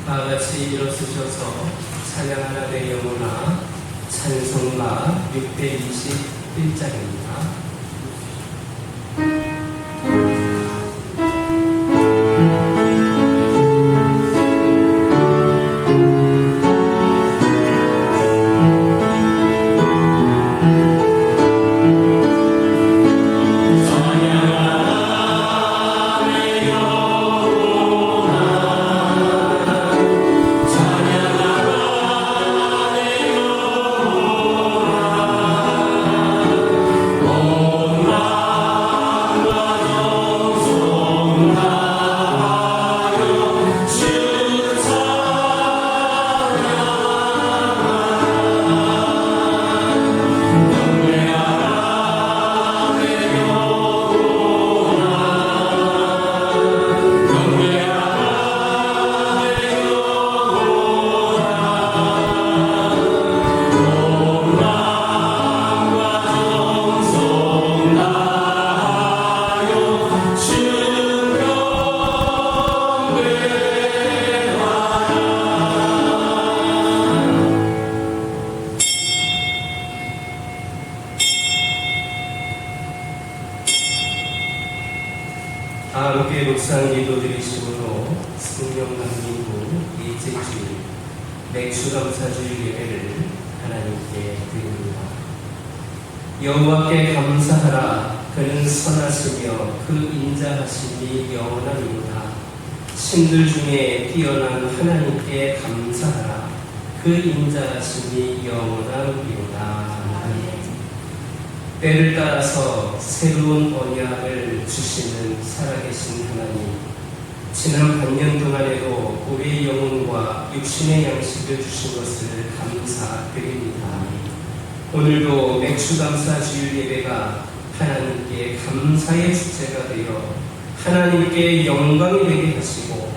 다 같이 일어서셔서 찬양하나 내 영혼아 찬송가 621장입니다. 다 함께 묵상 기도 드리심으로 성령 강림 후 일째 주일 맥주 감사주일 예배를 하나님께 드립니다. 여호와께 감사하라. 그는 선하시며 그 인자하심이 영원하니이다. 신들 중에 뛰어난 하나님께 감사하라. 그 인자하심이 영원하니이다. 때를 따라서 새로운 언약을 주시는 살아계신 하나님, 지난 반년 동안에도 우리의 영혼과 육신의 양식을 주신 것을 감사드립니다. 오늘도 맥주감사 주일 예배가 하나님께 감사의 주제가 되어 하나님께 영광이 되게 하시고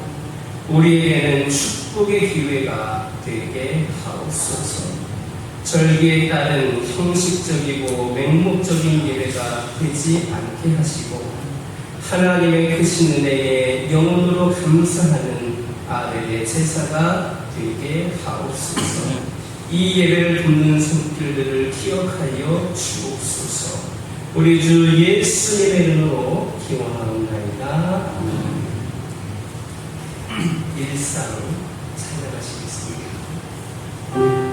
우리에게는 축복의 기회가 되게 하옵소서. 절기에 따른 형식적이고 맹목적인 예배가 되지 않게 하시고 하나님의 크신 은혜에 영혼으로 감사하는 아벨의 제사가 되게 하옵소서. 이 예배를 돕는 손길들을 기억하여 주옵소서. 우리 주 예수님의 이름으로 기원하옵나이다. 일상 찬양하시겠습니다.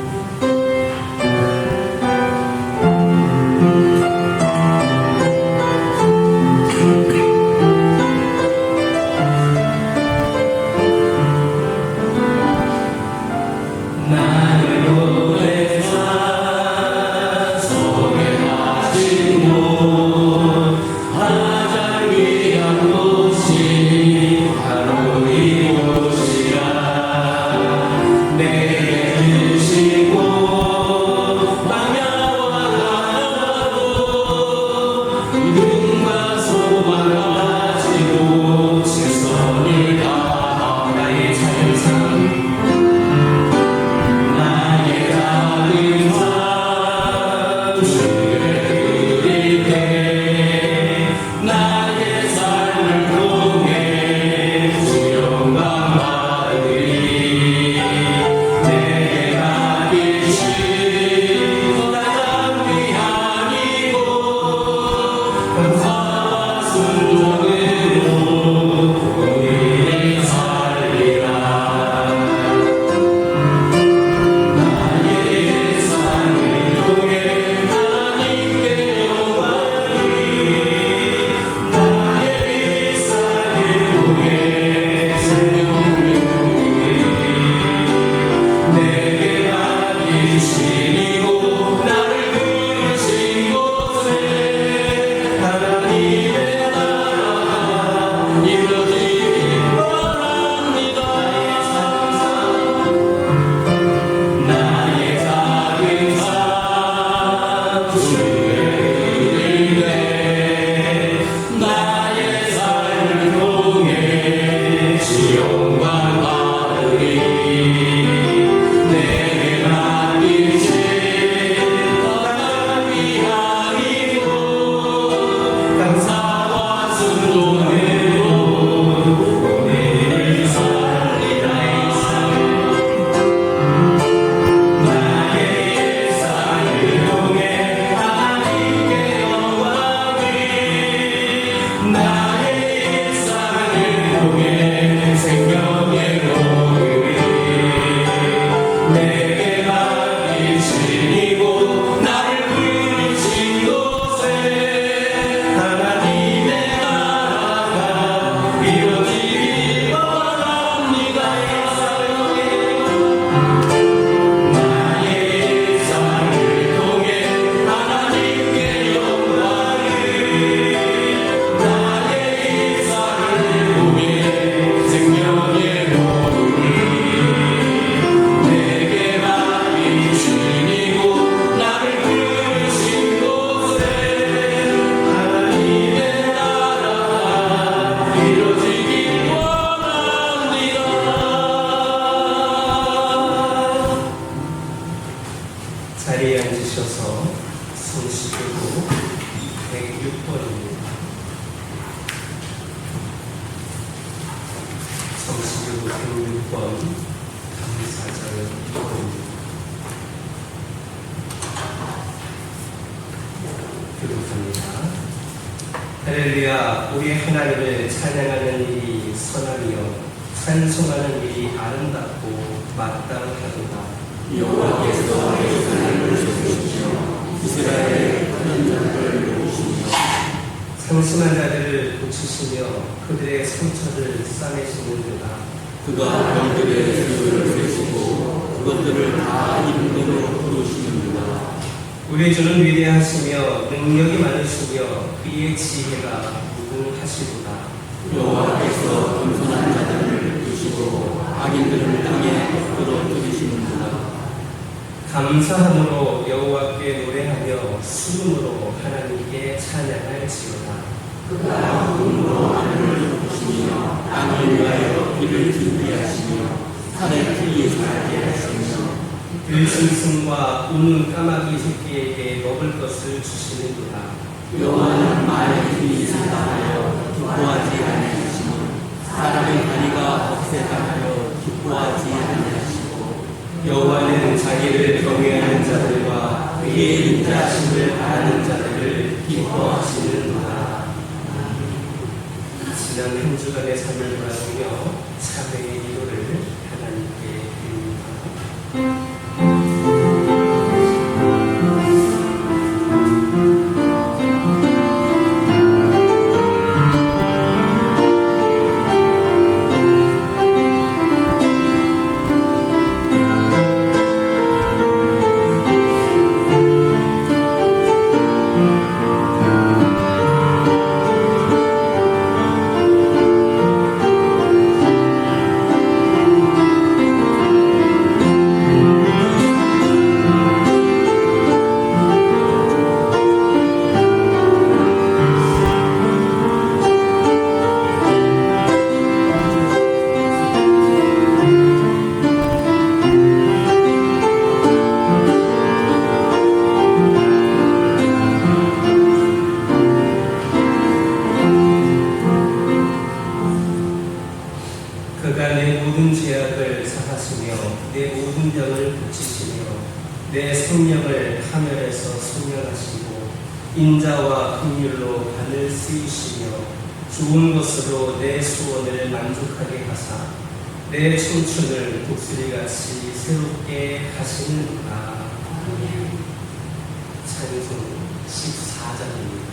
내게 주신 성시교 106번 감사절 기도입니다. 기도합니다. 할렐루야. 우리 하나님을 찬양하는 일이 선하며 찬송하는 일이 아름답고 마땅하도다. 여호와께서 예루살렘을 세우시며 이스라엘의 큰 전을 놓으시며 상심한 자들을 고치시며 그들의 상처를 싸매시는도다. 그가 병들의 수를 세시고 그것들을 다 이름으로 부르시는도다. 우리 주는 위대하시며 능력이 많으시며 그의 지혜가 무궁하시도다. 여호와께서 겸손한 자들을 두시고 악인들을 땅에 거꾸로 들이시는도다. 감사함으로 여호와께 노래하며 수금으로 하나님께 찬양할지어다. 그가 구름으로 하늘을 덮으시며 땅을 위하여 길을 준비하시며 산에 풀이 살게 하시며 들짐승과 우는 까마귀 새끼에게 먹을 것을 주시는도다. 여호와는 말의 힘이 있다 하여 기뻐하지 아니하시니 사람의 다리가 억세다 하여 기뻐하지 아니하시고 여호와는 자기를 경외하는 자들과 그의 인자하심을 바라는 자들을 기뻐하시는도다. 지난 한 주간의 삶을 돌아보며 사회의 기도를 하나님께 드립니다. 그가 내 모든 죄악을 사하시며 내 모든 병을 고치시며 내 생명을 하늘에서 소멸하시고 인자와 긍휼로 하늘 쓰이시며 좋은 것으로 내 소원을 만족하게 하사 내 청춘을 독수리같이 새롭게 하시는구나. 찬송 14장입니다.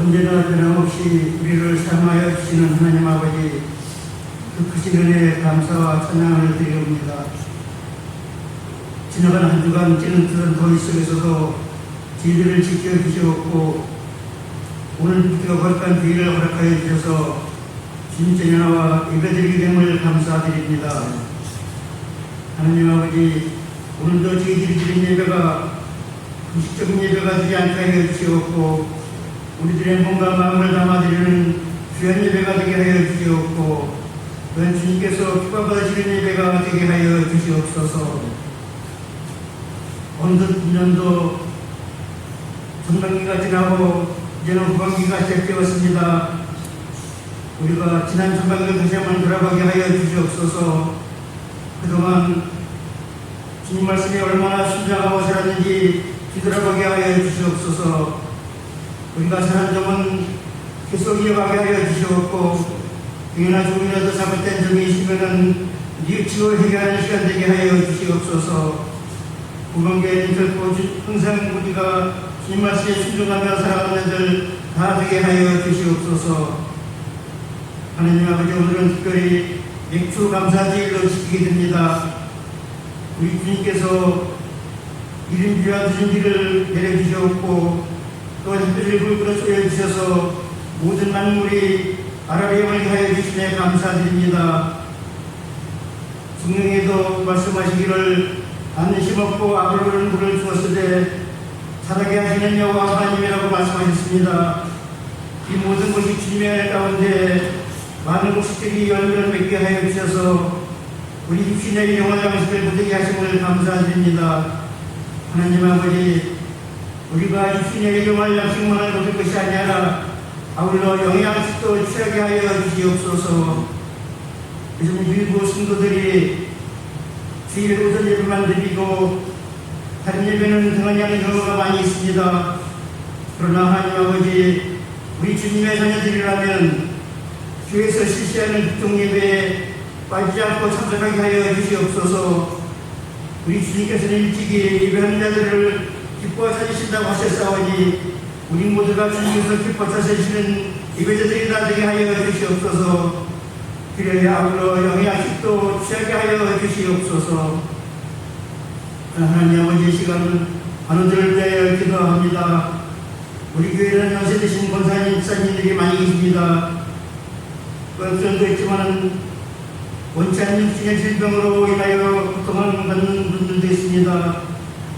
언제나 변함없이 우리를 사랑하여 주시는 하나님 아버지, 그 크신 은혜에 감사와 찬양을 드리옵니다. 지나간 한 주간 찌는 더위 속에서도 저희들을 지켜주시옵고 오늘부터 거룩한 기회를 허락하여 주셔서 주님께 나와 예배드리게 됨을 감사드립니다. 하나님 아버지, 오늘도 저희들이 드린 예배가 불식적인 예배가 되지 않게 하여 주시옵고 우리들의 몸과 마음을 담아드리는 귀한 예배가 되게 하여 주시옵고 또한 주님께서 기뻐받으시는 예배가 되게 하여 주시옵소서. 어느덧 2년도 전반기가 지나고 이제는 후반기가 시작되었습니다. 우리가 지난 전반기를 다시 한번 돌아보게 하여 주시옵소서. 그동안 주님 말씀에 얼마나 순종하고 살았는지 뒤돌아보게 하여 주시옵소서. 우리가 사는 점은 계속 이어가게 하여 주시옵고 행여나 조금이라도 잘못된 점이 있으면은 뉘우치고 해결하는 시간 되게 하여 주시옵소서. 후반기에는 결코 항상 우리가 주님 말씀에 순종하며 살아가는 들 다 되게 하여 주시옵소서. 하나님 아버지, 오늘은 특별히 맥주 감사주일로 지키게 됩니다. 우리 주님께서 이른 비와 늦은 비를 내려주시옵고 또한 햇빛을 불끈 쏘여주셔서 모든 만물이 아라리움을 하여 주시네 감사드립니다. 성령에도 말씀하시기를 안심 없고 아브라함은 물을 주었을 때 자라게 하시는 여호와 하나님이라고 말씀하셨습니다. 이 모든 것이 주님의 은혜 가운데 많은 곡식들이 열매를 맺게 하여 주셔서 우리 육신의 영원한 양식을 부되게 하심을 감사드립니다. 하나님 아버지, 우리가 육신의 영원한 양식만을 얻을 것이 아니라 아울러 영양식도 취하게 하여 주시옵소서. 요즘 일부 성도들이 주일 오전 예배만 드리고 다른 예배는 등한히 하는 경우가 많이 있습니다. 그러나 하나님 아버지, 우리 주님의 자녀들이라면 교회에서 실시하는 국종 예배에 빠지지 않고 참석하게 하여 주시옵소서. 우리 주님께서는 일찍이 예배하는 자들을 기뻐 찾으신다고 하셨사오니 우리 모두가 주님께서 기뻐 찾으시는 예배자들이 다 되게 하여 주시옵소서. 그래야 아울러 영양식도 취하게 하여 주시옵소서. 하나님 아버지, 이 시간은 환우들을 위하여 기도합니다. 우리 교회는 연세 드신 권사님, 집사님들이 많이 계십니다. 걱정도 있지만 원치 않는 육신의 질병으로 인하여 고통을 받는 분들도 있습니다.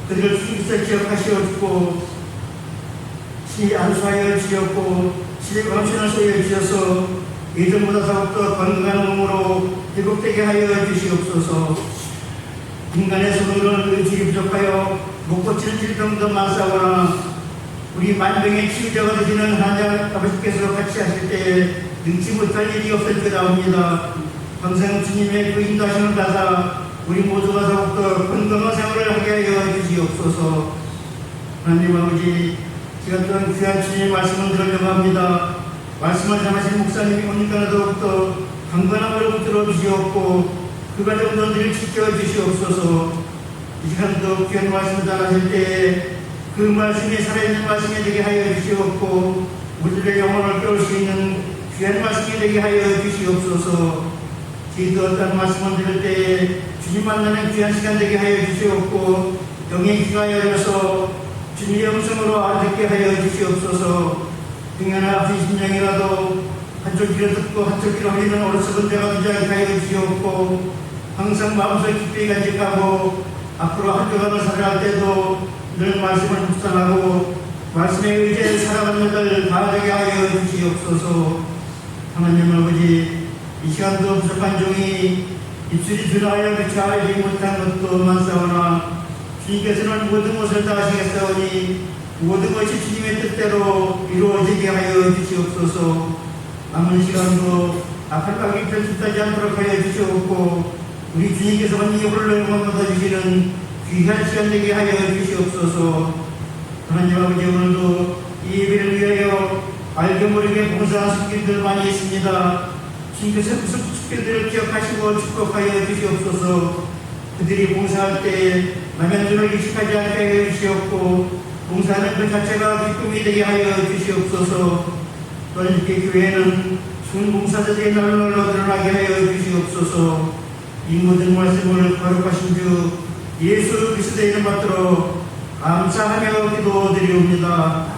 그들을 주님께서 기억하시옵고 신이 안수하여 주셨고 신의 광신을 소유해 주셔서 예전보다 더욱더 건강한 몸으로 회복되게 하여 주시옵소서. 인간의 손으로는 의식이 부족하여 못 고치는 질병도 많사오나 우리 만병의 치유자가 되시는 하나님 아버지께서 같이 하실 때에 능치 못할 일이 없을 거다옵니다. 평생 주님의 그 인도하심을 받아 우리 모두가 더욱더 건강한 생활을 하게 하여 주시옵소서. 하나님 아버지, 시간 동안 귀한 주님의 말씀을 들으려고 합니다. 말씀을 전하신 목사님이 오니까 더욱더 강건함을 붙들어 주시옵고 그 가정들을 지켜주시옵소서. 이 시간도 귀한 말씀을 전하실 때에 그 말씀이 살아있는 말씀이 되게 하여 주시옵고 우리들의 영혼을 깨울 수 있는 귀한 말씀이 되게 하여 주시옵소서. 저희도 어떤 말씀을 들을 때에 주님 만나는 귀한 시간 되게 하여 주시옵고 영의 귀가 열려서 주님의 음성으로 알아듣게 하여 주시옵소서. 등연한 아픈 심령이라도 한쪽 귀로 듣고 한쪽 귀로 흘리는 어리석은 자가 되지 않게 하여 주시옵고 항상 마음속에 깊이 간직하고 앞으로 한주간을 살아갈 때도 늘 말씀을 묵상하고 말씀에 의지해 살아가는 자들 다 되게 하여 주시옵소서. 하나님 아버지, 이 시간도 부족한 종이 입술이 드러하여 비춰하지 못한 것도 많사오나 주님께서는 모든 것을 다 하시겠사오니 모든 것이 주님의 뜻대로 이루어지게 하여 주시옵소서. 남은 시간도 아팔각이 편집하지 않도록 하여 주시옵고 우리 주님께서 언니 홀로 영광 받아주시는 귀한 시간 되게 하여 주시옵소서. 하나님 아버지, 오늘도 이 예배를 위하여 알게 모르게 봉사한 숙기들 많이 있습니다. 주님께서 그 숙기들을 기억하시고 축복하여 주시옵소서. 그들이 봉사할 때 남의 눈을 의식하지 않게 하여 주시옵고 봉사하는 그 자체가 기쁨이 되게 하여 주시옵소서. 또한 이렇게 교회는 순 봉사자들의 날로 드러나게 하여 주시옵소서. 이 모든 말씀을 거룩하신 주 예수 그리스도의 이름 받들어 감사하며 기도드리옵니다.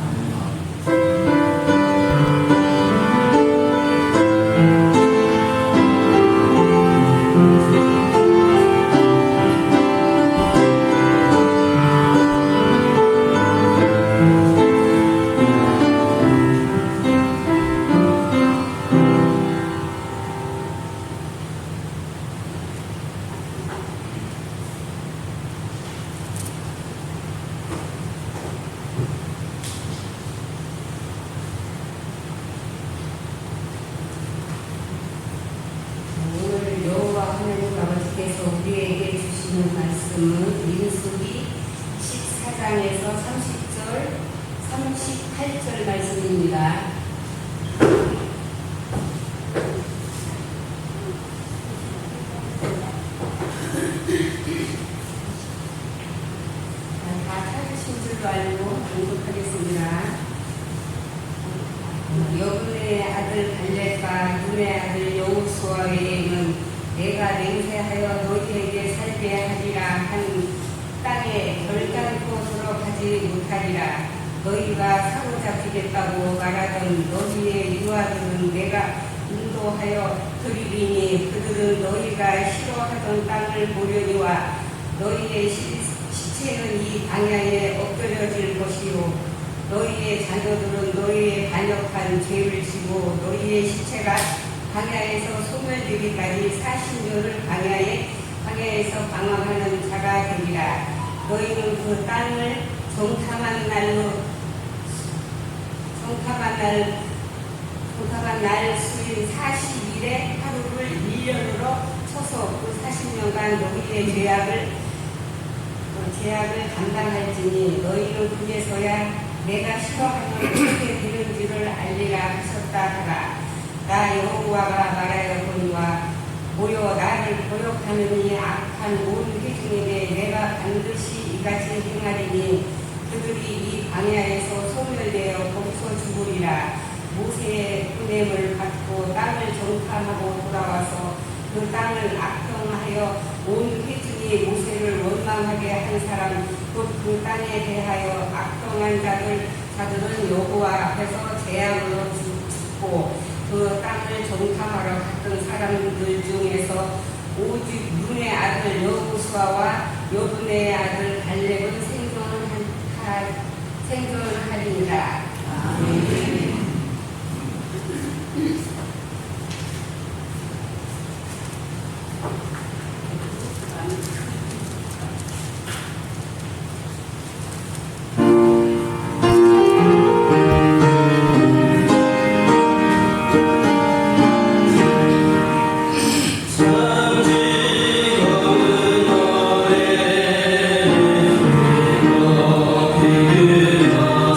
오늘 여호와 하나님 아버지께서 우리에게 주시는 말씀은 민수기 14장에서 30절, 38절 말씀입니다. 다 찾으신 줄로 알고 공독하겠습니다. 여분의 아들 갈렙과 눈의 아들 여호수아에게는 내가 맹세하여 너희에게 살게 하리라 한 땅에 결단코스로 가지 못하리라. 너희가 사로잡히겠다고 말하던 너희의 유아들은 내가 인도하여 드리리니 그들은 너희가 싫어하던 땅을 보려니와 너희의 시체는 이 광야에 엎드려질 것이요 너희의 자녀들은 너희의 반역한 죄를 지고 너희의 시체가 광야에서 소멸되기까지 40년을 광야에서 방황하는 자가 되리라. 너희는 그 땅을 정탐한 날 수인 40일에 하루를 1년으로 쳐서 그 40년간 너희의 죄악을 감당할지니 너희는 그에서야 내가 싫어하면 어떻게 되는지를 알리라 하셨다 하라. 나 여호와가 말하였거니와 모여 나를 모욕하느니 악한 온 회중에게 내가 반드시 이같이 행하리니 그들이 이 광야에서 소멸되어 거기서 죽으리라. 모세의 보냄을 받고 땅을 정탐하고 돌아와서 그 땅을 악평하여 온 회중이 모세를 원망하게 한 사람 곧 그 땅에 대하여 악평한 자들은 여호와 앞에서 재앙으로 죽고 그 땅을 정탐하러 갔던 사람들 중에서 오직 눈의 아들 여호수아와 여분의 아들 갈렙은 생존하리니라. 아멘.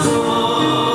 서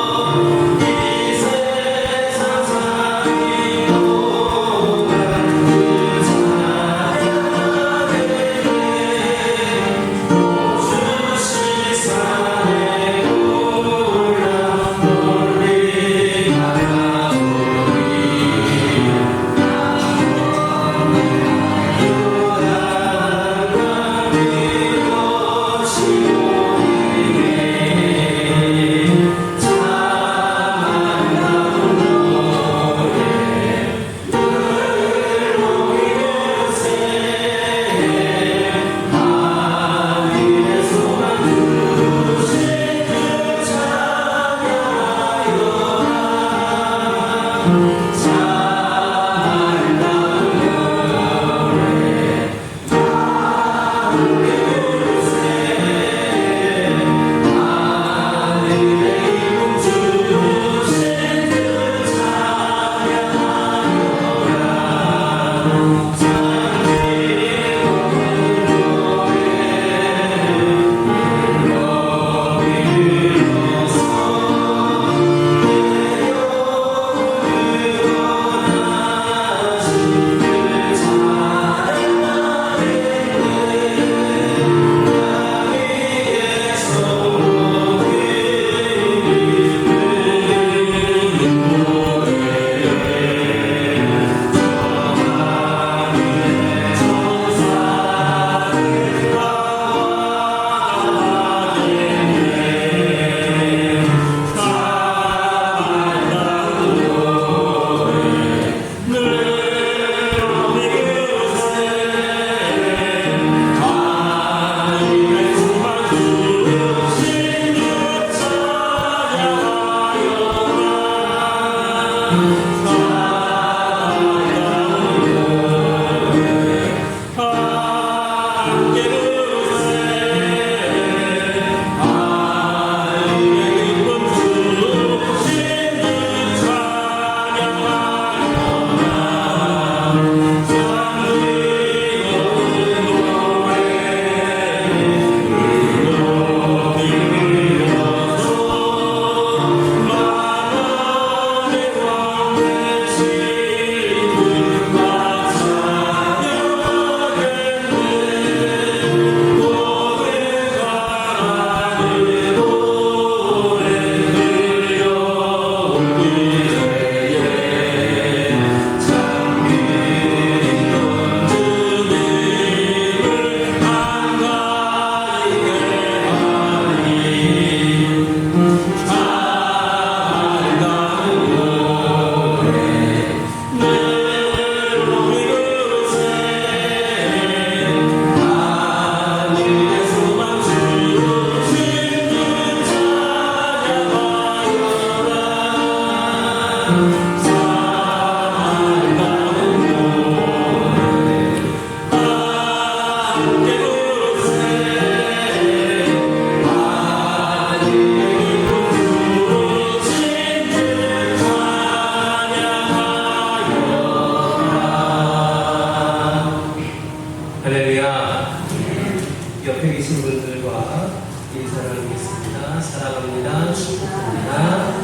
옆에 계신 분들과 인사를 하겠습니다. 사랑합니다. 축복합니다.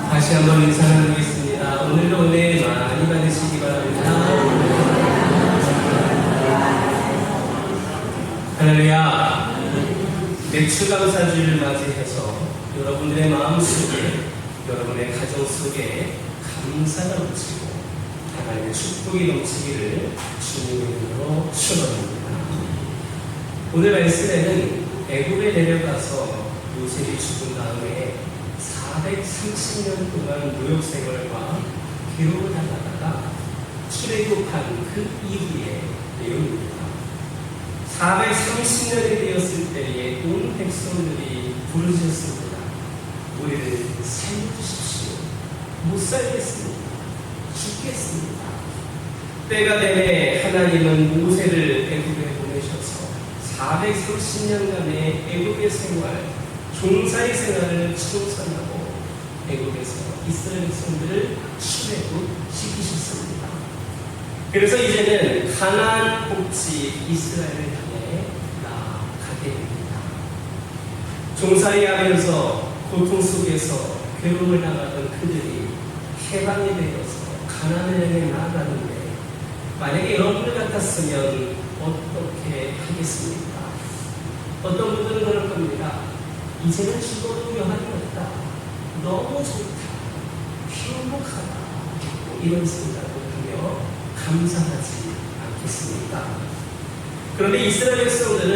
다시 한번 인사를 하겠습니다. 오늘도 은혜 많이 받으시기 바랍니다. 할렐루야. 맥주감사주를 맞이해서 여러분들의 마음속에, 여러분의 가정 속에 감사가 넘치고 하나님의 축복이 넘치기를 주님의 이름으로 축원합니다. 오늘 말씀에는 애굽에 내려가서 요셉이 죽은 다음에 430년 동안 노역 생활과 괴로움을 당하다가 출애굽한 그 이후의 내용입니다. 430년이 되었을 때에 온 백성들이 부르짖었습니다. 우리를 살려주십시오. 못 살겠습니다. 죽겠습니다. 때가 되매 하나님은 모세를 애굽에 보내셔서 430년간의 애굽의 생활, 종살이 생활을 청산하고 애굽에서 이스라엘 백성들을 출애굽시키셨습니다. 그래서 이제는 가나안 복지 이스라엘을 향해 나아가게 됩니다. 종살이하면서 고통 속에서 괴로움을 당하던 그들이 해방이 되어서 가나안을 향해 나아가는데, 만약에 여러분들 같았으면 어떻게 하겠습니까? 어떤 분들은 그럴 겁니다. 이제는 죽어도 여한이 없다. 너무 좋다. 행복하다. 이런 생각을 하며 감사하지 않겠습니까? 그런데 이스라엘 백성들은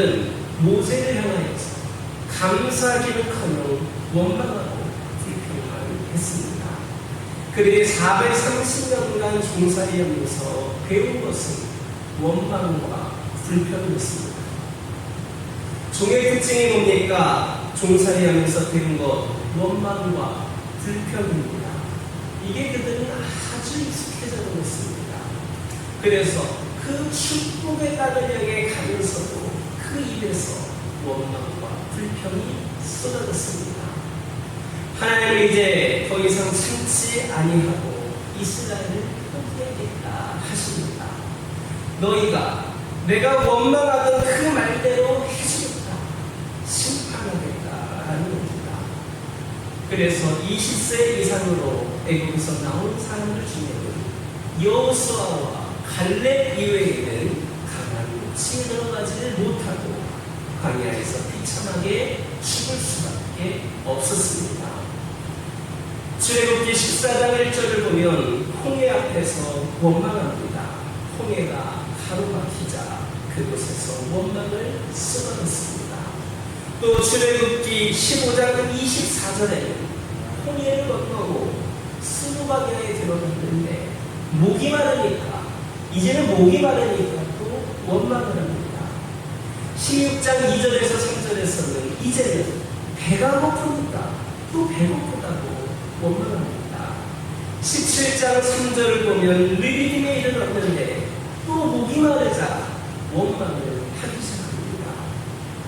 모세를 향하여서 감사하기는커녕 원망하고 불평만 했습니다. 그들이 430년간 종살이하면서 배운 것은 원망과 불평이었습니다. 종의 특징이 뭡니까? 종살이하면서 배운 것, 원망과 불평입니다. 이게 그들은 아주 익숙해져 버렸습니다. 그래서 그 축복의 땅을 향해 가면서도 그 입에서 원망과 불평이 쏟아졌습니다. 하나님은 이제 더 이상 참지 아니하고 이스라엘을 포기하겠다 하십니다. 너희가 내가 원망하던 그 말대로 해주겠다, 심판하겠다라는 겁니다. 그래서 20세 이상으로 애굽에서 나온 사람들 중에는 여호수아와 갈렙 이외에는 가나안 땅에 들어가지를 못하고 광야에서 비참하게 죽을 수밖에 없었습니다. 출애굽기 14장 1절을 보면 홍해 앞에서 원망합니다. 홍해가 가로막히자 그곳에서 원망을 쏟아냈습니다. 또 출애굽기 15장 24절에는 홍해를 건너고 스무바냐에 들어갔는데 목이 마르니까, 이제는 목이 마르니까 또 원망을 합니다. 16장 2절에서 3절에서는 이제는 배가 고프니까 또 배고프다고 원망합니다. 17장 3절을 보면 르비딤에 이르렀는데 또 목이 마르자 원망을 하기 시작합니다.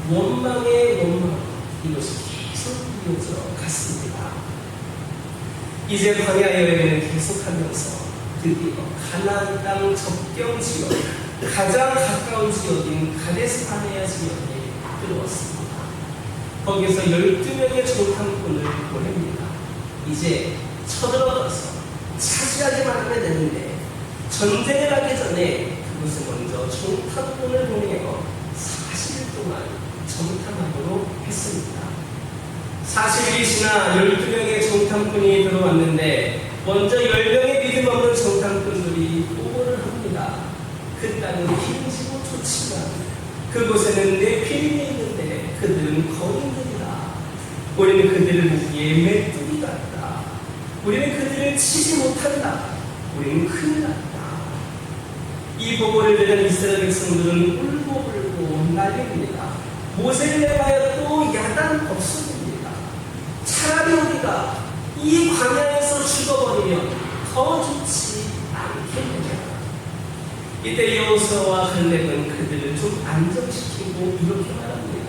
원망의 원망, 이것이 계속 이어져 갔습니다. 이제 광야 여행을 계속하면서 드디어 가나안 땅 접경 지역, 가장 가까운 지역인 가데스 바네아 지역에 들어왔습니다. 거기서 12명의 정탐꾼을 보냅니다. 이제 쳐들어가서 차지하기만 하면 되는데, 전쟁을 하기 전에 그것을 먼저 정탐꾼을 보내어 40일 동안 정탐하도록 했습니다. 40일이 지나 12명의 정탐꾼이 들어왔는데, 먼저 10명의 믿음 없는 정탐꾼들이 보고를 합니다. 그 땅은 기름지고 좋지만 그곳에는 네피림이 있는데 그들은 거인들이다. 우리는 그들을 보기에 메뚜기 같다. 우리는 그들을 치지 못한다. 우리는 큰일 났다. 이 보고를 들은 이스라엘 백성들은 울고불고 난립니다. 모세를 내가여 또 야단 법석입니다. 차라리 우리가 이 광야에서 죽어버리면 더 좋지 않겠느냐. 이때 여호수아와 갈렙은 그들을 좀 안정시키고 이렇게 말합니다.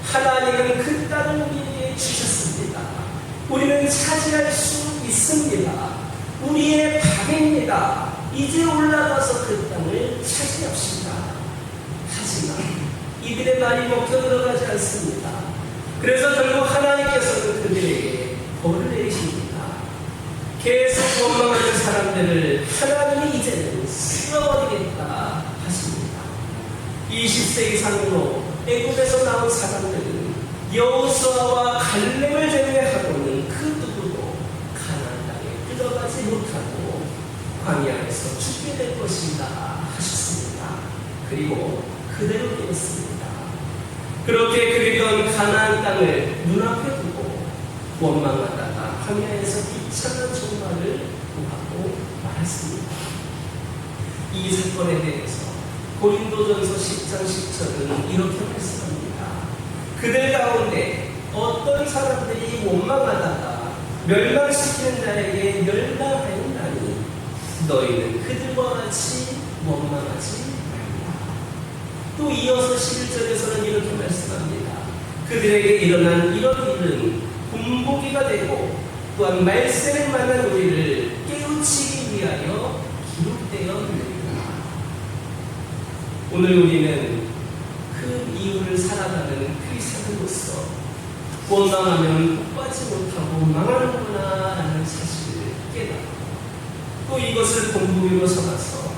하나님은 그 땅을 우리에게 주셨습니다. 우리는 차지할 수 있습니다. 우리의 방입니다. 이제 올라가서 그 땅을 차지합시다. 하지만 이들의 말이 먹혀 들어가지 않습니다. 그래서 결국 하나님께서는 그들에게 벌을 내리십니다. 계속 원망하는 사람들을 하나님이 이제는 쓸어버리겠다 하십니다. 20세 이상으로 애굽에서 나온 사람들은 여호수아와 갈렙을 제외하고는 그 누구도 가나안 땅에 들어가지 못하고 광야에서 죽게 될 것이다 하셨습니다. 그리고 그대로 되었습니다. 그렇게 그리던 가나안 땅을 눈앞에 두고 원망하다가 광야에서 비참한 종말을 구하고 말았습니다. 이 사건에 대해서 고린도전서 10장 10절은 이렇게 말씀합니다. 그들 가운데 어떤 사람들이 원망하다가 멸망시키는 자에게 멸망하였나니 너희는 그들과 같이 원망하지 말라. 또 이어서 11절에서는 이렇게 말씀합니다. 그들에게 일어난 이런 일은 군복이가 되고 또한 말세를 만난 우리를 깨우치기 위하여 기록되어 있느니라. 오늘 우리는 그 이유를 살아가는 크리스찬으로서 원망하면 복받지 못하고 망하는구나 라는 사실을 깨닫고 또 이것을 본보기로 삼아서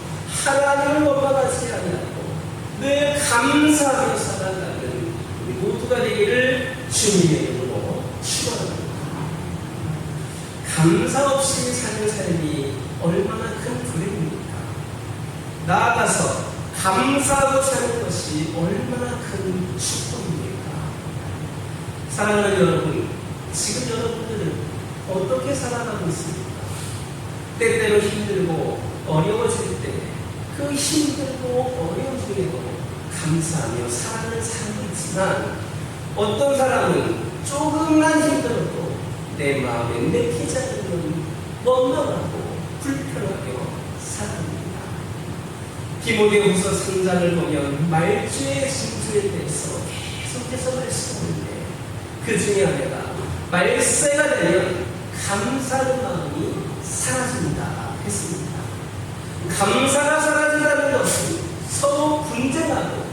하나님을 원망하지 아니하고 늘 감사하며 살아가는 우리 모두가 되기를 주님의 이름으로 축원합니다. 감사 없이 사는 삶이 얼마나 큰 불행입니까? 나아가서 감사하고 사는 것이 얼마나 큰 축복입니까? 사랑하는 여러분, 지금 여러분들은 어떻게 살아가고 있습니까? 때때로 힘들고 어려워질 때 그 힘들고 어려운 중에도 감사하며 살아가는 사람이 있지만 어떤 사람은 조금만 힘들어도 내 마음에 내키지 않으면 원망하고 불편하게 살아갑니다. 디모데후서 3장을 보면 말주의 진주에 대해서 계속해서 말씀하는데 그 중에 하나가 말세가 되면 감사하는 마음이 사라진다 했습니다. 감사가 사라진다는 것은 서로 분쟁하고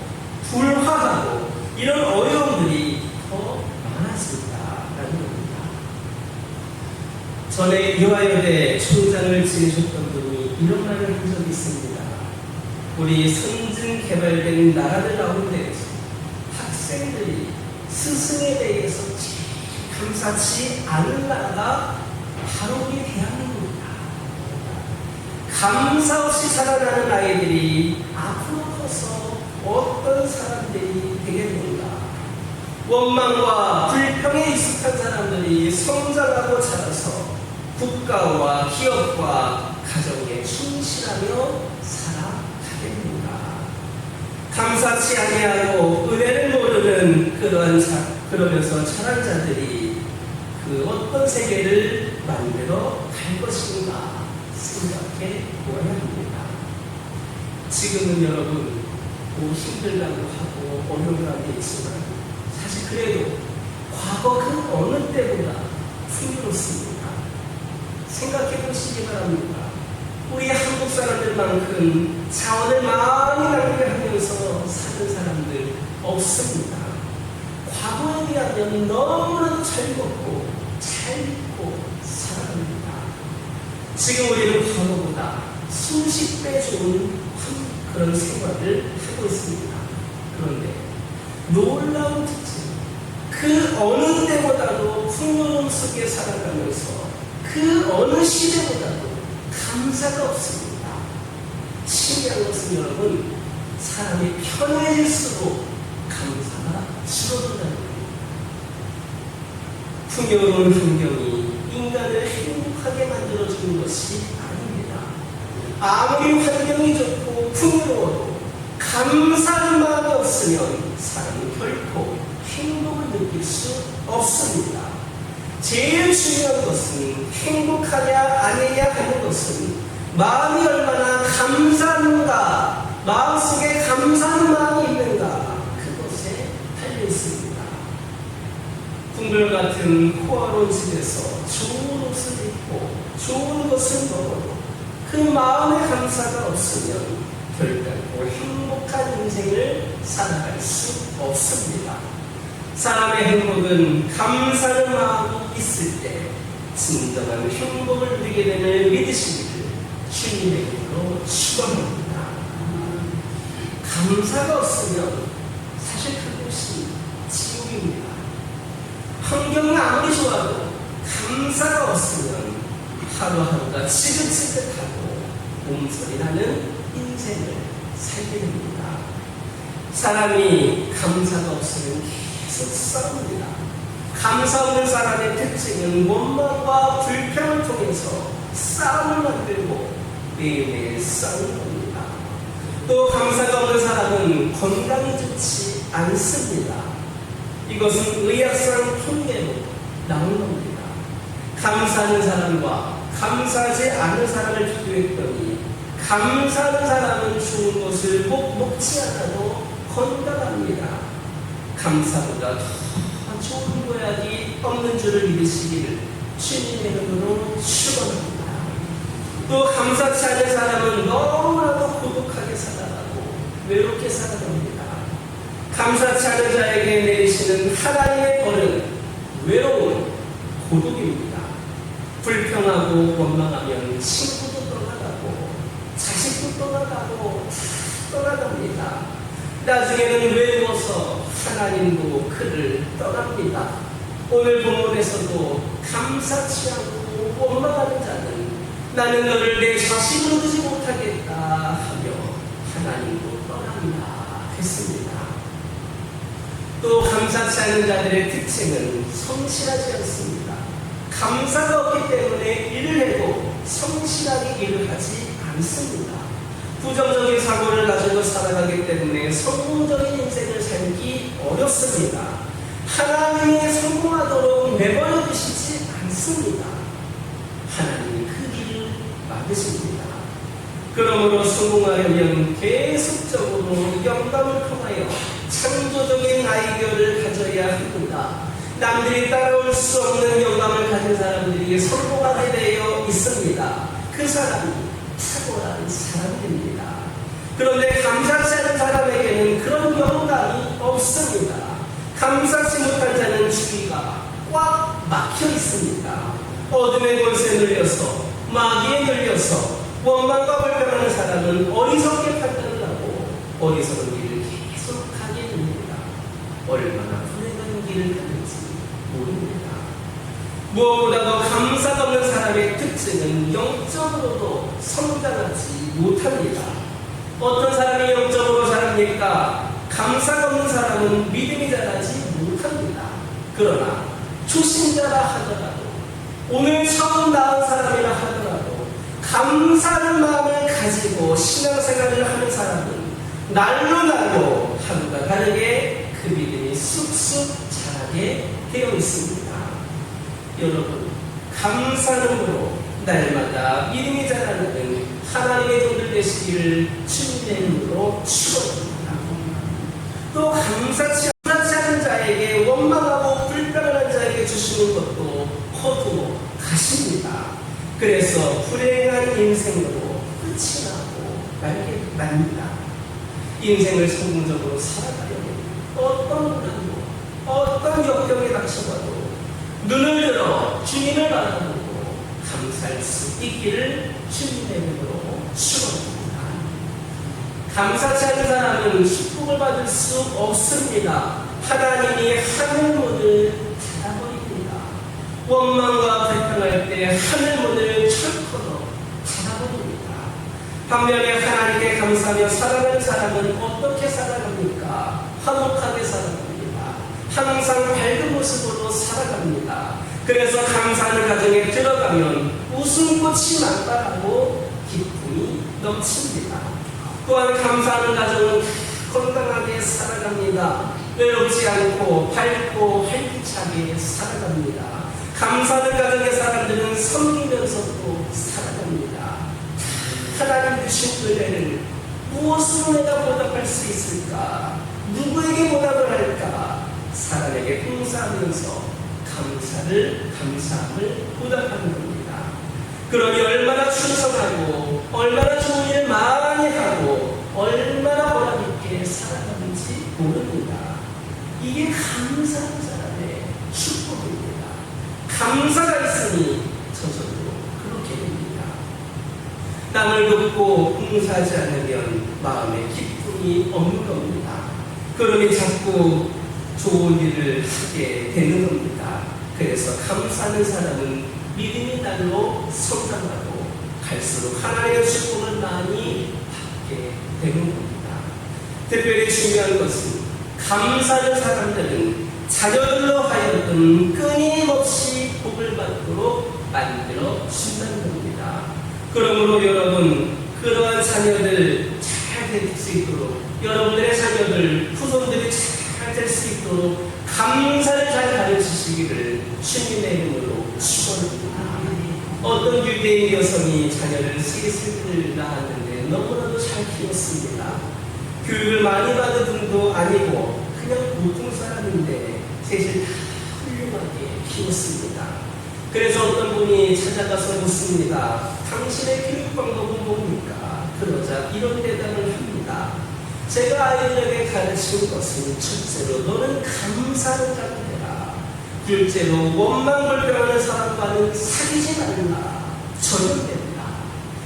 불화하고 이런 어려움들이 더 많아진다라는 겁니다. 전에 유아여대 총장을 지내셨던 분이 이런 말을 한 적이 있습니다. 우리 선진 개발된 나라들 가운데에서 학생들이 스승에 대해서 감사치 않은 나라가 바로 우리 대한민국입니다. 감사 없이 살아가는 아이들이 앞으로 커서 어떤 사람들이 되겠는가? 원망과 불평에 익숙한 사람들이 성장하고 자라서 국가와 기업과 가정에 충실하며 살아가겠는가? 감사치 아니하고 은혜를 모르는 그러면서 자란 자들이 그 어떤 세계를 만들어 갈 것인가 생각해 보아야 합니다. 지금은 여러분 힘들다고 하고 어려운 감이 있지만 사실 그래도 과거 그 어느 때보다 풍요롭습니다. 생각해 보시기 바랍니다. 우리 한국 사람들만큼 자원을 많이 낭비하면서 사는 사람들 없습니다. 과거에 비하면 너무나도 잘 먹고 잘 입고 살아갑니다. 지금 우리는 과거보다 수십 배 좋은 그런 생활을 하고 있습니다. 그런데 놀라운 특징, 그 어느 때보다도 풍요로움 속에 살아가면서 그 어느 시대보다도 감사가 없습니다. 신기한 것은 여러분, 사람이 편해질수록 감사가 줄어든다는 겁니다. 풍요로운 환경이 인간을 행복하게 만들어주는 것이 아닙니다. 아무리 환경이 좋고 풍요로워도 감사하는 마음이 없으면 사람은 결코 행복을 느낄 수 없습니다. 제일 중요한 것은 행복하냐 아니냐 하는 것은 마음이 얼마나 감사한가, 마음속에 감사하는 마음이 있는가, 그것에 달려있습니다. 궁궐같은 호화로운 집에서 좋은 옷을 입고 좋은 것을 먹어도 그 마음의 감사가 없으면 결단코 행복한 인생을 살아갈 수 없습니다. 사람의 행복은 감사하는 마음이 있을 때 진정한 행복을 누리게 되는 믿으시기를 주님의 이름으로 축원합니다. 감사가 없으면 사실 그것이 지옥입니다. 환경이 아무리 좋아도 감사가 없으면 하루하루가 지긋지긋하고 몸소리 나는 인생을 살게 됩니다. 사람이 감사가 없으면 계속 싸웁니다. 감사 없는 사람의 특징은 원망과 불평을 통해서 싸움을 만들고 매일매일 싸우는 겁니다. 또 감사가 없는 사람은 건강이 좋지 않습니다. 이것은 의학상 통계로 나온 겁니다. 감사하는 사람과 감사하지 않는 사람을 비교했더니 감사하는 사람은 좋은 것을 꼭 먹지 않아도 건강합니다. 감사보다 더 좋은 보약이 없는 줄을 믿으시기를 주님의 이름으로 축원합니다. 또 감사치 않은 사람은 너무나도 고독하게 살아가고 외롭게 살아갑니다. 감사치 않은 자에게 내리시는 하나님의 벌은 외로운 고독입니다. 불평하고 원망하면 친구도 떠나가고 자식도 떠나가고 떠나갑니다. 나중에는 외로워서 하나님도 그를 떠납니다. 오늘 본문에서도 감사치 않고 원망하는 자는 나는 너를 내 자식으로 두지 못하겠다 하며 하나님도 떠납니다 했습니다. 또 감사치 않은 자들의 특징은 성실하지 않습니다. 감사가 없기 때문에 일을 해도 성실하게 일을 하지 않습니다. 부정적인 사고를 가지고 살아가기 때문에 성공적인 인생을 살기 어렵습니다. 하나님이 성공하도록 내버려 두시지 않습니다. 하나님이 그 길을 막으십니다. 그러므로 성공하려면 계속적으로 영감을 통하여 창조적인 아이디어를 가져야 합니다. 남들이 따라올 수 없는 영감을 가진 사람들이 성공하게 되어 있습니다. 그 사람이 탁월한 사람입니다. 그런데 감사치 않은 사람에게는 그런 영감이 없습니다. 감사치 못한 자는 주위가 꽉 막혀 있습니다. 어둠의 권세에 눌려서 마귀에 눌려서 원망과 불평하는 사람은 어리석게 판단을 하고 어리석은 길을 계속 가게 됩니다. 얼마나 불행한 길을 가는지 모릅니다. 무엇보다도 감사가 없는 사람의 특징은 영적으로도 성장하지 못합니다. 어떤 사람이 영적으로 자랍니까? 감사가 없는 사람은 믿음이 자라지 못합니다. 그러나 초신자라 하더라도 오늘 처음 나온 사람이라 하더라도 감사하는 마음을 가지고 신앙생활을 하는 사람은 날로 하루가 다르게 그 믿음이 쑥쑥 자라게 되어 있습니다. 여러분, 감사함으로 날마다 믿음이 자라는 하나님의 종들 되시기를 주님의 이름으로 축원합니다. 또 감사치 않은 자에게 원망하고 불평하는 자에게 주시는 것도 허투루 가십니다. 그래서 불행한 인생으로 끝이 나고 말게 납니다. 인생을 성공적으로 살아가려면 어떤 고난도 어떤 역경이 닥쳐봐도 눈을 들어 주님을 바라보고 감사할 수 있기를 주님의 이름으로 축원합니다. 감사치 않은 사람은 축복을 받을 수 없습니다. 하나님이 하늘문을 닫아버립니다. 원망과 불평할 때 하늘문을 철커덕 닫아버립니다. 반면에 하나님께 감사하며 살아가는 사람은 어떻게 살아갑니까? 화목하게 살아갑니다. 항상 밝은 모습으로 살아갑니다. 그래서 감사하는 가정에 들어가면 웃음꽃이 만발하고 기쁨이 넘칩니다. 또한 감사하는 가정은 건강하게 살아갑니다. 외롭지 않고 밝고 활기차게 살아갑니다. 감사하는 가정의 사람들은 섬기면서도 살아갑니다. 하나님 주신 은혜를 무엇으로 내가 보답할 수 있을까? 누구에게 보답을 할까? 사람에게 봉사하면서 감사함을 보답하는 겁니다. 그러니 얼마나 충성하고 얼마나 좋은 일 많이 하고 얼마나 보람있게 살아가는지 모릅니다. 이게 감사한 사람의 축복입니다. 감사가 있으니 저절로 그렇게 됩니다. 남을 돕고 봉사하지 않으면 마음에 기쁨이 없는 겁니다. 그러니 자꾸 좋은 일을 하게 되는 겁니다. 그래서 감사하는 사람은 믿음이 날로 성장하고 갈수록 하나님의 축복을 많이 받게 되는 겁니다. 특별히 중요한 것은 감사하는 사람들은 자녀들로 하여금 끊임없이 복을 받도록 만들어 준다는 겁니다. 그러므로 여러분, 그러한 자녀들 잘 될 수 있도록, 여러분들의 자녀들, 후손들이 잘 될 수 있도록 감사를 잘 가르치시기를 주님의 이름으로 축원합니다. 어떤 유대인 여성이 자녀를 셋을 낳았는데 너무나도 잘 키웠습니다. 교육을 많이 받은 분도 아니고 그냥 보통 사람인데 셋을 다 훌륭하게 키웠습니다. 그래서 어떤 분이 찾아가서 묻습니다. 당신의 교육 방법은 뭡니까? 그러자 이런 대답을 합니다. 제가 아이들에게 가르친 것은 첫째로 너는 감사를 가르쳐라. 둘째로 원망불평하는 사람과는 사귀지 말라. 절연된다.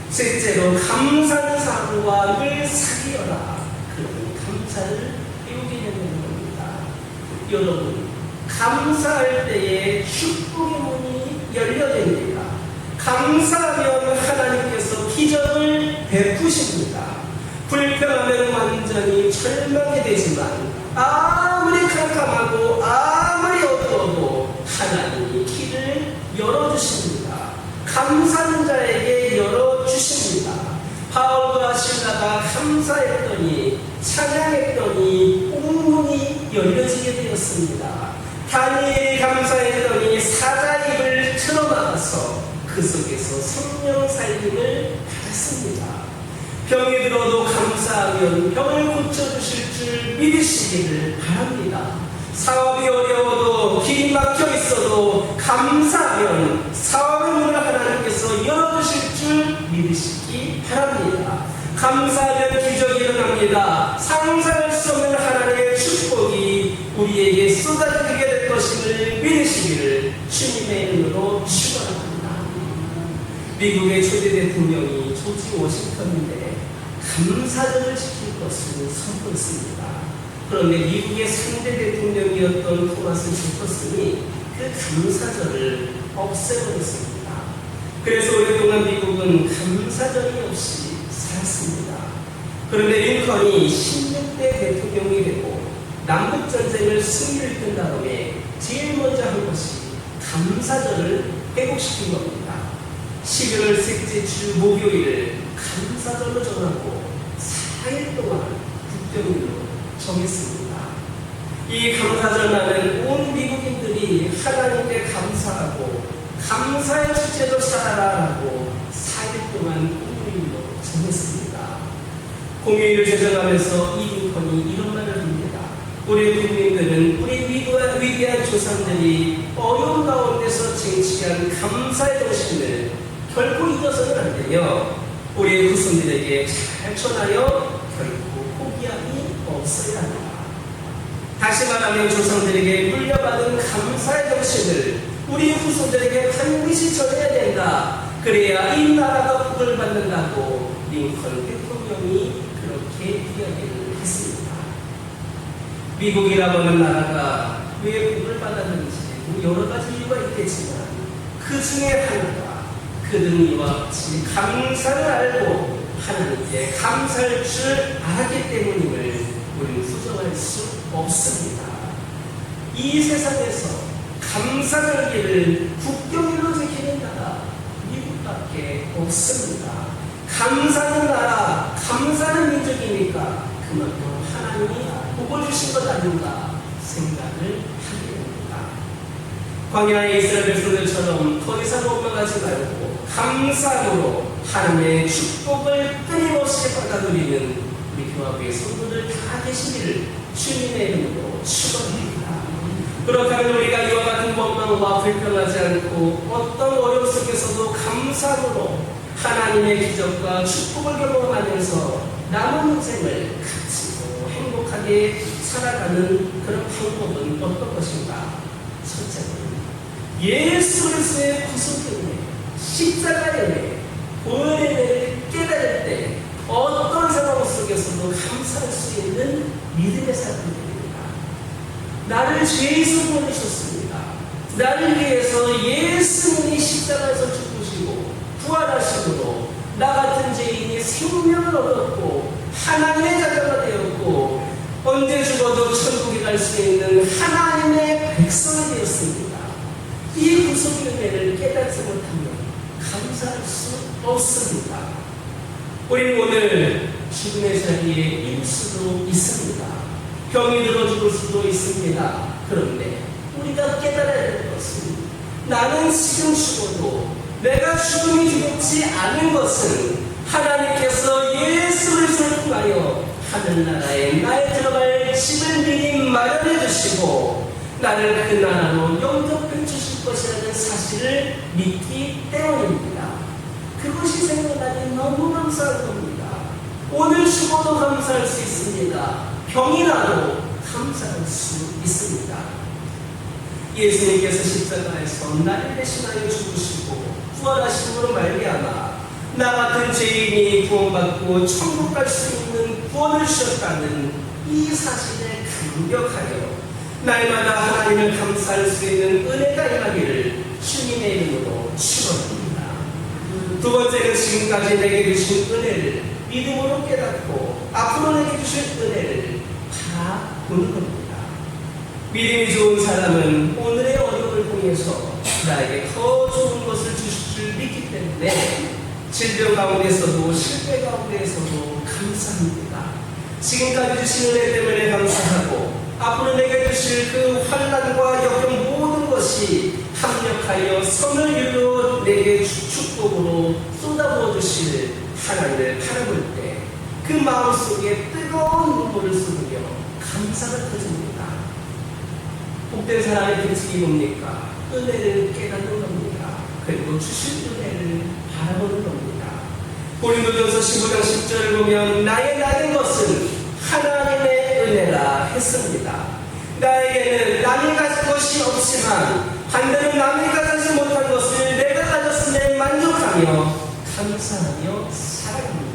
셋째로 감사하는 사람과 늘 사귀어라. 그러면 감사를 배우게 되는 겁니다. 여러분, 감사할 때에 축복의 문이 열려됩니다. 감사하면 하나님께서 기적을 베푸십니다. 불평하면 완전히 절망이 되지만 아무리 캄캄하고 아무리 어두워도 하나님이 길을 열어주십니다. 감사하는 자에게 열어주십니다. 바울과 실라가 감사했더니 찬양했더니 옥문이 열려지게 되었습니다. 다니엘이 감사했더니 사자 입을 틀어막아서 그 속에서 성령 살림을 받았습니다. 병이 들어도 감사하면 병을 고쳐주실 줄 믿으시기를 바랍니다. 사업이 어려워도 길이 막혀 있어도 감사하면 사업의 문을 하나님께서 열어주실 줄 믿으시기 바랍니다. 감사하면 기적이 일어납니다. 상상할 수 없는 하나님의 축복이 우리에게 쏟아지게 될 것임을 믿으시기를 주님의 이름으로 축원합니다. 미국의 초대 대통령이 조지 워싱턴인데 감사절을 지킬 것을 선포했습니다. 그런데 미국의 3대 대통령이었던 토마스 제퍼슨이 그 감사절을 없애버렸습니다. 그래서 오랫동안 미국은 감사절이 없이 살았습니다. 그런데 링컨이 16대 대통령이 되고 남북전쟁을 승리를 이끈 다음에 제일 먼저 한 것이 감사절을 회복시킨 겁니다. 11월 셋째 주 목요일을 감사절로 정하고 4일 동안 국경일로 정했습니다. 이 감사절날은 온 미국인들이 하나님께 감사하고 감사의 주제로 살아라라고 4일 동안 공휴일로 정했습니다. 공휴일을 제정하면서 이 링컨이 이런 말을 합니다. 우리 국민들은 우리 위대한 조상들이 어려운 가운데서 쟁취한 감사의 정신을 결코 잊어서는 안 되며 우리의 후손들에게 잘 전하여 결코 포기함이 없어야 합니다. 다시 말하면 조상들에게 물려받은 감사의 정신을 우리 후손들에게 반드시 전해야 된다. 그래야 이 나라가 복을 받는다고 링컨 대통령이 그렇게 이야기를 했습니다. 미국이라고 하는 나라가 왜 복을 받았는지 여러 가지 이유가 있겠지만 그 중에 하나가 그들은 이와 같이 감사를 알고 하나님께 감사할 줄 알았기 때문임을 우리는 부정할 수 없습니다. 이 세상에서 감사절기를 국경일로 지키는 나라 미국밖에 없습니다. 감사하는 나라, 감사하는 민족이니까 그만큼 하나님이 복을 주신 것 아닌가 생각을 하게 됩니다. 광야의 이스라엘 백성들처럼 더 이상 원망하지 말고 감사함으로 하나님의 축복을 끊임없이 받아들이는 우리 교회의 성도들 다 계시기를 주님의 이름으로 축원합니다. 그렇다면 우리가 이와 같은 원망과 불평하지 않고 어떤 어려움 속에서도 감사함으로 하나님의 기적과 축복을 경험하면서 남은 인생을 값지고 행복하게 살아가는 그런 방법은 어떤 것인가? 첫째는 예수 그리스도의 구속의 은혜, 십자가의 은혜, 보혈의 은혜를 깨달을 때 어떤 상황 속에서도 감사할 수 있는 믿음의 사람들입니다. 나를 죄에서 구원하셨습니다. 나를 위해서 예수님이 십자가에서 죽으시고 부활하심으로 나 같은 죄인이 생명을 얻었고 하나님의 자녀가 되었고 언제 죽어도 천국에 갈 수 있는 하나님의 백성이 되었습니다. 이 구속의 은혜를 깨닫지 못하면 감사할 수 없습니다. 우리는 오늘 죽음의 자리에 있을 수도 있습니다. 병이 들어 죽을 수도 있습니다. 그런데 우리가 깨달아야 될 것은 나는 지금 죽어도 내가 죽음이 두렵지 않은 것은 하나님께서 예수 그리스도를 통하여 하늘나라에 나의 들어갈 집을 미리 마련해 주시고 나를 그 나라로 영접해 주실 것이라는 사실을 믿기 때문입니다. 그것이 생각나니 너무 감사한 겁니다. 오늘 죽어도 감사할 수 있습니다. 병이 나도 감사할 수 있습니다. 예수님께서 십자가에서 나를 대신하여 죽으시고 부활하심으로 말미암아 나 같은 죄인이 구원받고 천국 갈 수 있는 구원을 주셨다는 이 사실에 감격하여 날마다 하나님을 감사할 수 있는 은혜가 임하기를 주님의 이름으로 축원합니다. 두 번째는 지금까지 내게 주신 은혜를 믿음으로 깨닫고 앞으로 내게 주실 은혜를 바라보는 겁니다. 믿음이 좋은 사람은 오늘의 어려움을 통해서 나에게 더 좋은 것을 주실 줄 믿기 때문에 질병 가운데서도 실패 가운데서도 감사합니다. 지금까지 주신 은혜 때문에 감사하고 앞으로 내게 주실 그 환난과 역경 모든 것이 합력하여 선을 이루어 내게 축복으로 쏟아부어 주실 하나님을 바라볼 때 그 마음속에 뜨거운 눈물을 쏟으며 감사가 터집니다. 복된 사람의 특징이 뭡니까? 은혜를 깨닫는 겁니다. 그리고 주실 은혜를 바라보는 겁니다. 고린도전서 15장 10절을 보면 나의 나된 것은 하나님의 은혜라 했습니다. 나에게는 남이 가진 것이 없지만 반대로 남이 가지지 못한 것을 내가 가졌음에 만족하며 감사하며 살아갑니다.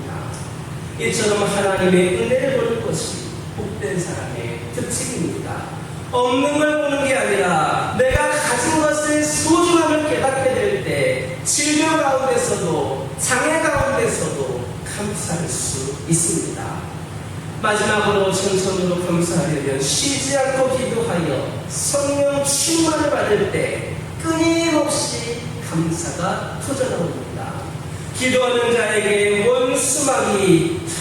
이처럼 하나님의 은혜를 보는 것이 복된 사람의 특징입니다. 없는 걸 보는 게 아니라 내가 가진 것의 소중함을 깨닫게 될 때 질병 가운데서도 장애 가운데서도 감사할 수 있습니다. 마지막으로 천천으로 감사하려면 쉬지 않고 기도하여 성령 충만을 받을 때 끊임없이 감사가 터져나옵니다. 기도하는 자에게 원수마귀가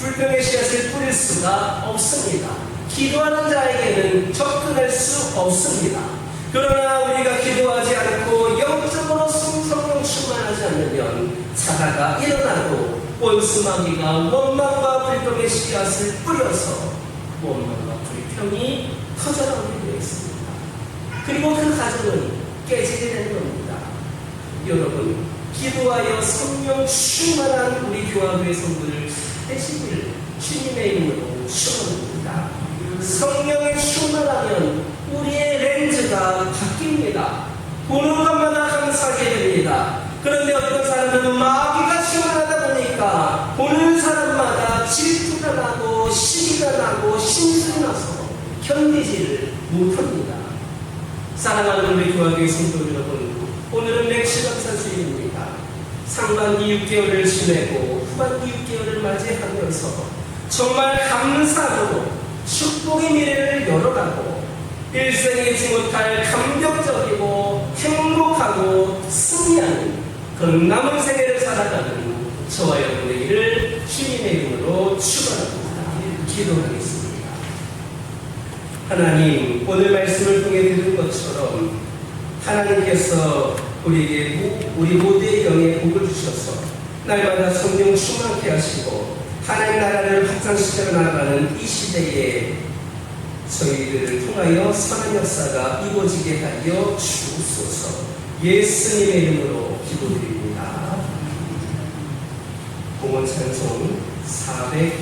불평의 씨앗을 뿌릴 수가 없습니다. 기도하는 자에게는 접근할 수 없습니다. 그러나 우리가 기도하지 않고 영적으로 성령 충만하지 않으면 자다가 일어나도 원수마귀가 원망과 불평의 씨앗을 뿌려서 원망과 불평이 터져나오게 되어 있습니다. 그리고 그 가정은 깨지게 되는 겁니다. 여러분, 기도하여 성령 충만한 우리 교화교회 성도를 되시기를 주님의 이름으로 축원합니다. 성령이 충만하면 우리의 렌즈가 바뀝니다. 보는 것마다 감사하게 됩니다. 그런데 어떤 사람은 마귀가 충만하다 보니까 보는 사람마다 질투가 나고 시기가 나고 심술이 나서 견디지를 못합니다. 사랑하는 우리 교화교회 성도 여러분, 오늘은 맥시감사주일입니다. 상반기 6개월을 지내고 후반기 6개월을 맞이하면서 정말 감사로 축복의 미래를 열어가고 일생에 잊지 못할 감격적이고 행복하고 승리하는 그런 남은 생애를 살아가는 저와 여러분의 일을 주님의 이름으로 축원합니다. 기도하겠습니다. 하나님, 오늘 말씀을 통해 들은 것처럼 하나님께서 우리에게 우리 모두의 영에 복을 주셔서 날마다 성령 충만케 하시고 하나님 나라를 확장시켜 나가는 이 시대에 저희들을 통하여 선한 역사가 이루어지게 하여 주옵소서. 예수님의 이름으로 기도드립니다. 공원 찬송 486장입니다.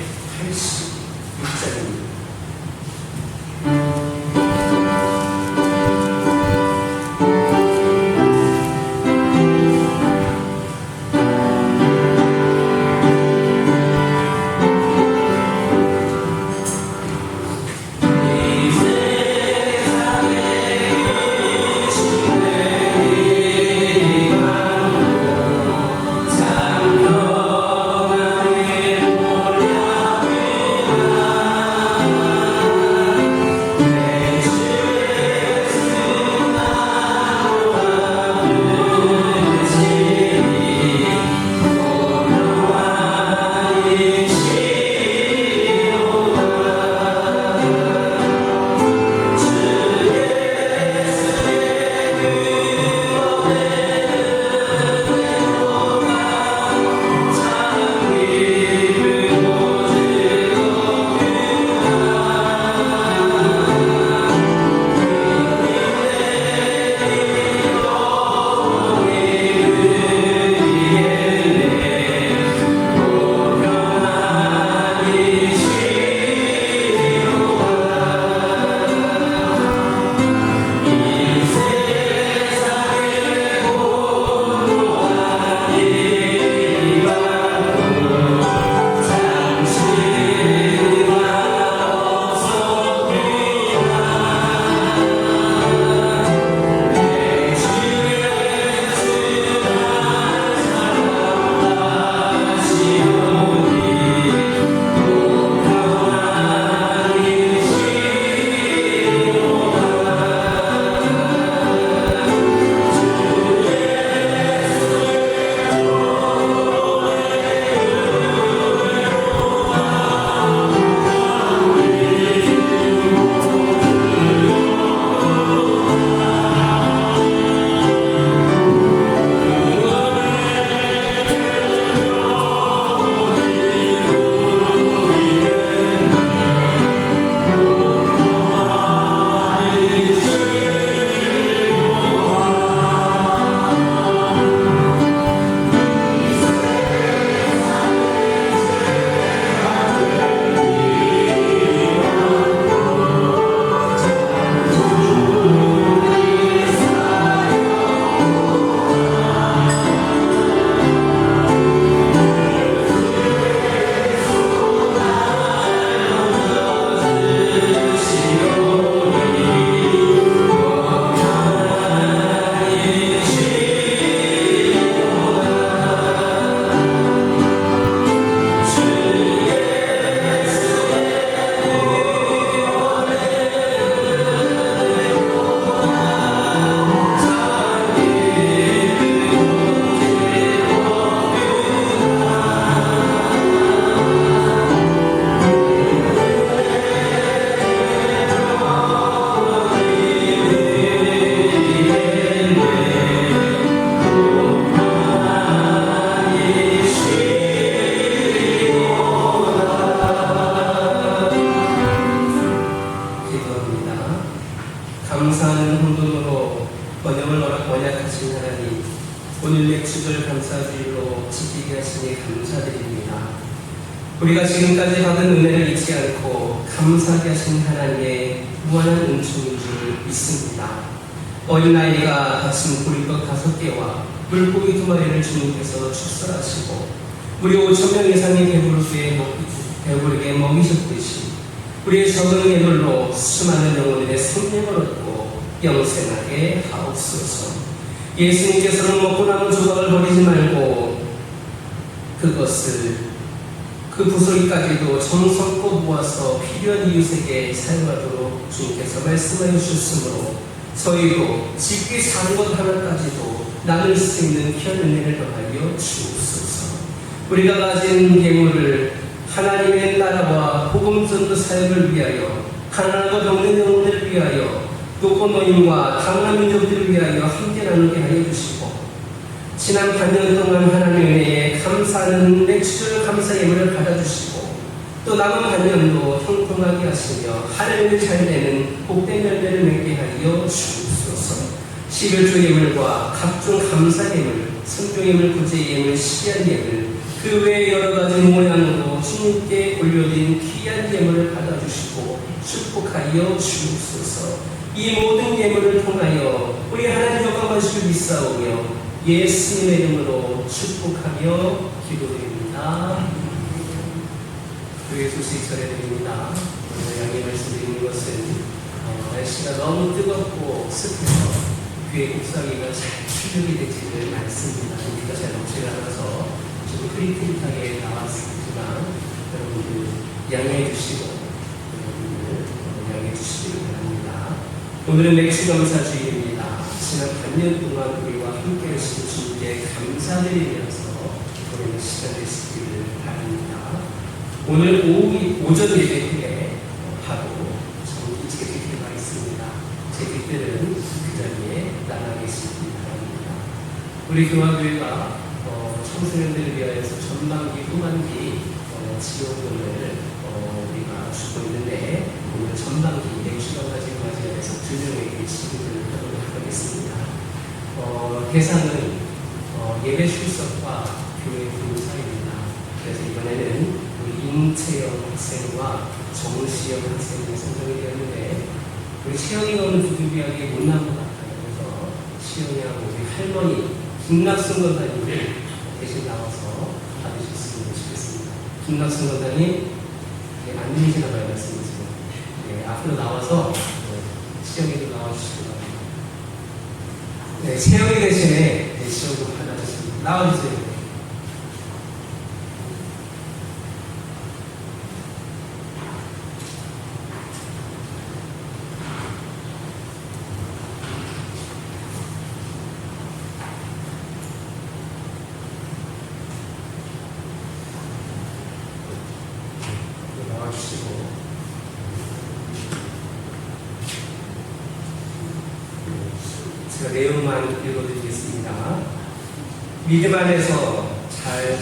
감사하는 혼돈으로 번영을 원약하신 하나님, 오늘 맥주절 감사주일로 지키게 하시니 감사드립니다. 우리가 지금까지 받은 은혜를 잊지 않고 감사하게 하신 하나님의 무한한 은총인 줄 믿습니다. 어린아이가 다친 보리떡 5개와 물고기 2마리를 주님께서 축설하시고 우리 5,000명 이상의 배부르게 먹이셨듯이 우리의 적은 예물로 수많은 영혼들의 생명을 얻고 영생하게 하옵소서. 예수님께서는 먹고 남은 조각을 버리지 말고 그것을 그 부서기까지도 정성껏 모아서 필요한 이웃에게 사용하도록 주님께서 말씀하여 주셨으므로 저희도 집기 산 것 하나까지도 나눌 수 있는 귀한 은혜를 더하여 주옵소서. 우리가 가진 예물을 하나님의 나라와 복음전도 사역을 위하여, 가난하고 병든 영혼들을 위하여, 또 노인과 강한 민족들을 위하여 함께 나누게 하여 주시고, 지난 반년 동안 하나님의 은혜에 감사하는 맥주절 감사 예물을 받아주시고, 또 남은 반년도 형통하게 하시며 하늘을 잘 내는 복된 열매를 맺게 하여 주옵소서. 11조 예물과 각종 감사 예물, 성조 예물, 구제 예물, 시한 예물, 그 외에 여러 가지 모양으로 주님께 올려진 귀한 예물을 받아주시고 축복하여 주옵소서. 이 모든 예물을 통하여 우리 하나님 영광하시길 믿사오며 예수님의 이름으로 축복하며 기도드립니다. 교회 소식 전해드립니다. 오늘 양해 말씀드리는 것은 날씨가 너무 뜨겁고 습해서 교회 옥상이가 잘 출력이 되지는 않습니다. 우리가 잘 넘치지 않아서 좀 흐릿흐릿하게 나왔지만 여러분들 양해해 주시고 여러분들 양해해 주시기 바랍니다. 오늘은 맥주감사주일입니다. 지난 반년 동안 우리와 함께 하신 주님께 감사드리면서 우리는 시간 되시기를 바랍니다. 오늘 오전 예배 후에 바로 정기 재직회가 있습니다. 재직들은 그 자리에 나가 계시기 바랍니다. 우리 교화교회가 청소년들을 위하여서 전반기, 후반기 지원금을 우리가 주고 있는데 오늘 전반기 맥주감사주일 맞이해서 2명에게 지원을 하도록 하겠습니다. 대상은 예배 출석과 교회 봉사입니다. 그래서 이번에는 임채영 학생과 정시영 학생이 선정이 되었는데 우리 채영이가 오늘 부득이하게 못 나온 것 같아요. 그래서 채영이하고 우리 할머니 김낙순 권사님을 대신 나와서 받으셨으면 좋겠습니다. 김낙순 권사님 안 들리시나 봐요. 말씀이시죠. 네, 앞으로 나와서 채영이도 나와주시기 바랍니다. 네, 채영이 대신에 시험도 받아주십니다. 나와주세요. 제가 내용만 읽어드리겠습니다. 믿음 안에서 잘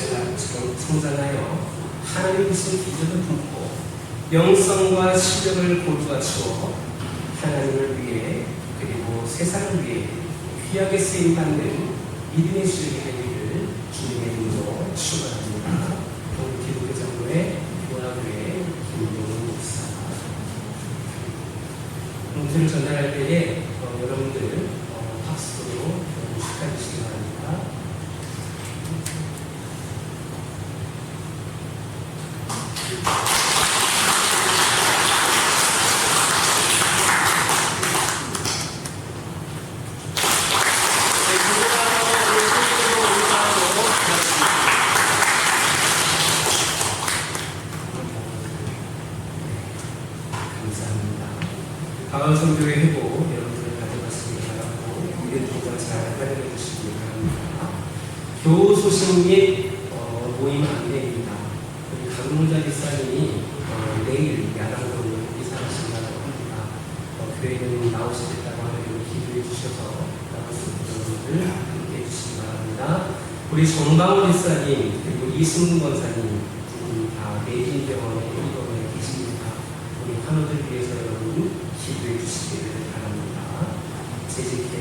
성장하여 하나님의 기적을 품고 영성과 실력을 고루 갖추어 하나님을 위해 그리고 세상을 위해 귀하게 쓰임받는 믿음의 실력이 되기를 주님의 이름으로 축원합니다. 오늘 기독교 장로의 교화교회 김용훈 목사. 문제를 전달할 때에 여러분들 박수로 축하해 주시기 바랍니다. 가을 성교회 회복 여러분들 가져갔으면 바라고 이런 동작 잘 활용해 주시기 바랍니다. 교우 소식 및 모임 안내입니다. 우리 강문자 집사님이 내일 야당으로 이사하신다고 합니다. 교회는 나오시겠다고 하면 기도해 주셔서 나오신 분들 함께 해주시기 바랍니다. 우리 정방호 집사님 그리고 이승문 권사님 다 매진병원에 입원해 계십니다. 우리 환우들 위해서 여러분 기도해 주시기를 바랍니다. 재직해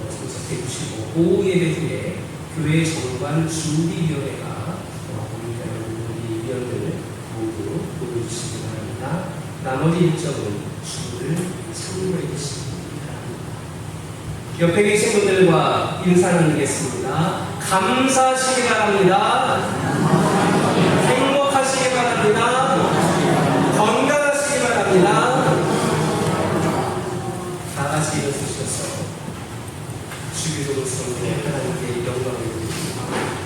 참석해 주시고 오후 예배 후에 교회 정관 준비위원회가 우리 위원들 모두 보여주시기 바랍니다. 나머지 일정은 주를 참고해 주시기 바랍니다. 옆에 계신 분들과 인사 나누겠습니다. 감사하시기 바랍니다. 행복하시기 바랍니다. 건강하시기 바랍니다. 다 같이 일어서셔서 주기도로서 하나님께 영광을 드립니다. 아멘.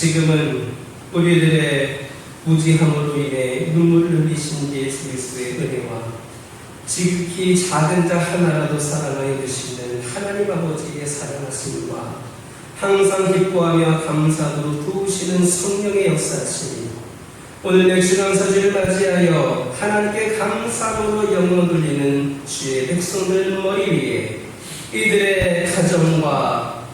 지금은 우리들의 무지함으로 인해 눈물을 흘리신 예수 그리스도의 은혜와 지극히 작은 자 하나라도 사랑하여 주시는 하나님 아버지의 사랑하심과 항상 기뻐하며 감사로 도우시는 성령의 역사하심이 오늘 역시강사주를 맞이하여 하나님께 감사로 영광 돌리는 주의 백성들 머리 위에 이들의 가정과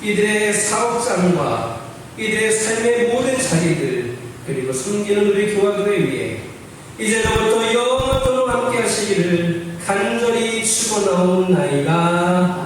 이들의 사업장과 이들의 삶의 모든 자리들 그리고 섬기는 우리 교화교회 위에 이제로부터 영원토록 함께 하시기를 간절히 축원하옵나이다.